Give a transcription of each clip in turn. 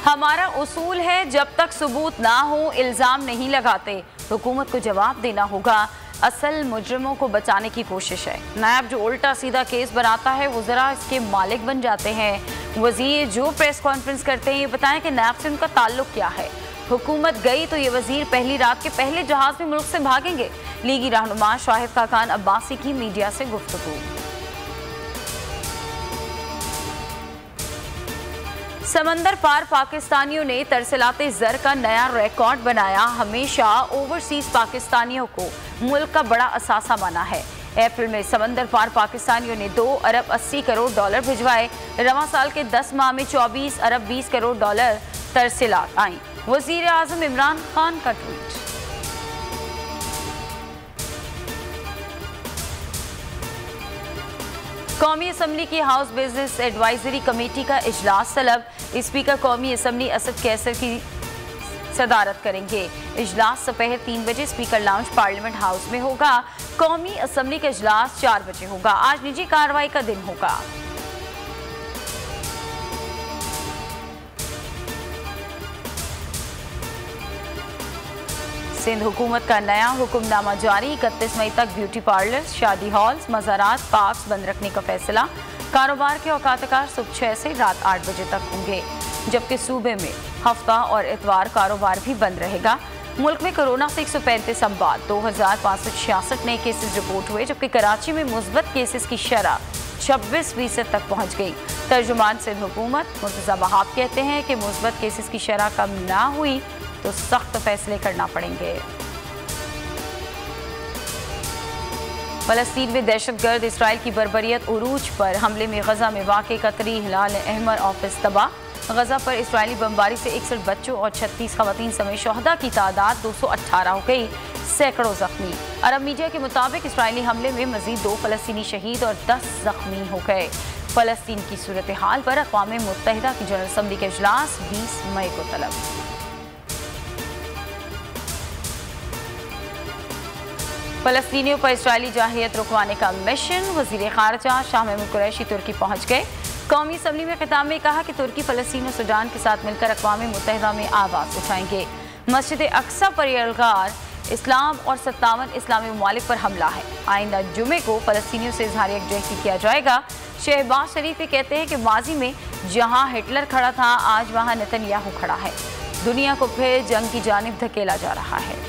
हमारा उसूल है, जब तक सबूत ना हो इल्ज़ाम नहीं लगाते। हुकूमत को जवाब देना होगा। असल मुजरिमों को बचाने की कोशिश है। नायब जो उल्टा सीधा केस बनाता है वो ज़रा इसके मालिक बन जाते हैं। वज़ीर जो प्रेस कॉन्फ्रेंस करते हैं ये बताएं कि नायब से उनका ताल्लुक क्या है। हुकूमत गई तो ये वज़ीर पहली रात के पहले जहाज में मुल्क से भागेंगे। लीगी रहनुमा शाहिद खाकान अब्बासी की मीडिया से गुफ्तगू। समंदर पार पाकिस्तानियों ने तरसलाते ज़र का नया रिकॉर्ड बनाया। हमेशा ओवरसीज पाकिस्तानियों को मुल्क का बड़ा असासा माना है। अप्रैल में समंदर पार पाकिस्तानियों ने 2 अरब 80 करोड़ डॉलर भिजवाए। रवां साल के 10 माह में 24 अरब 20 करोड़ डॉलर तरसलात आई। वज़ीर आज़म इमरान खान का ट्वीट। कौमी असम्बली की हाउस बिजनेस एडवाइजरी कमेटी का इजलास तलब। स्पीकर कौमी असम्बली असद कैसर की सदारत करेंगे। इजलास दोपहर 3 बजे स्पीकर लाउंज पार्लियामेंट हाउस में होगा। कौमी असम्बली का इजलास 4 बजे होगा। आज निजी कार्रवाई का दिन होगा। सिंध हुकूमत का नया हुक्मनामा जारी। 31 मई तक ब्यूटी पार्लर्स, शादी हॉल्स, मज़ारात, पार्क्स बंद रखने का फैसला। कारोबार के औकातकार सुबह 6 से रात 8 बजे तक होंगे, जबकि सूबे में हफ्ता और इतवार कारोबार भी बंद रहेगा। मुल्क में कोरोना से 135 अमवात, 2566 नए केसेस रिपोर्ट हुए, जबकि कराची में मुस्बत केसेस की शरह 26% तक पहुँच गई। तर्जुमान सिंध हुकूमत मुर्तज़ा वहाब कहते हैं कि मुस्बत केसेस की शरह कम ना हुई तो सख्त फैसले करना पड़ेंगे। फ़लस्तीन में दहशतगर्द इसराइल की बर्बरियत उरूज पर। हमले में गजा में वाक़ कतरी हिलाल अहमर ऑफिस तबाह। गजा पर इसराइली बमबारी से 61 बच्चों और 36 खवातीन समेत शहदा की तादाद 218 हो गई, सैकड़ों जख्मी। अरब मीडिया के मुताबिक इसराइली हमले में मजीद 2 फ़लस्तीनी शहीद और 10 जख्मी हो गए। फ़लस्तीन की सूरत हाल पर अक़वाम मुत्तहिदा की जनरल असम्बली का इजलास 20 मई को तलब। फ़लस्तीनियों पर इसराइली जाहिलियत रुकवाने का मिशन। वज़ीर ख़ारजा शाह महमूद कुरैशी तुर्की पहुँच गए। कौमी असम्बली में खिताब में कहा कि तुर्की फ़लस्तीन और सूडान के साथ मिलकर अक़वाम मुत्तहिदा में आवाज़ उठाएंगे। मस्जिद अक्सा पर यलगार इस्लाम और 57 इस्लामी ममालिक पर हमला है। आइंदा जुमे को फ़लस्तीनियों से इज़हार यकजहती किया जाएगा। शहबाज शरीफ कहते हैं कि माजी में जहाँ हिटलर खड़ा था आज वहाँ नेतन्याहू खड़ा है। दुनिया को फिर जंग की जानिब धकेला जा रहा है।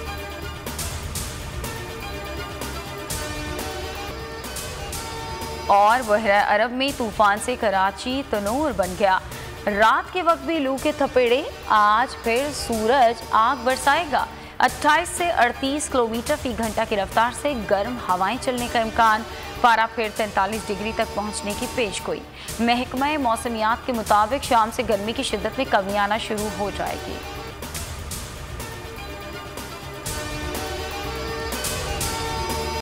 और बहरा अरब में तूफान से कराची तनूर बन गया। रात के वक्त भी लू के थपेड़े, आज फिर सूरज आग बरसाएगा। 28 से 38 किलोमीटर फी घंटा की रफ्तार से गर्म हवाएं चलने का इम्कान। पारा फिर 43 डिग्री तक पहुंचने की पेशगोई। महकमा मौसमियात के मुताबिक शाम से गर्मी की शिद्दत में कमी आना शुरू हो जाएगी।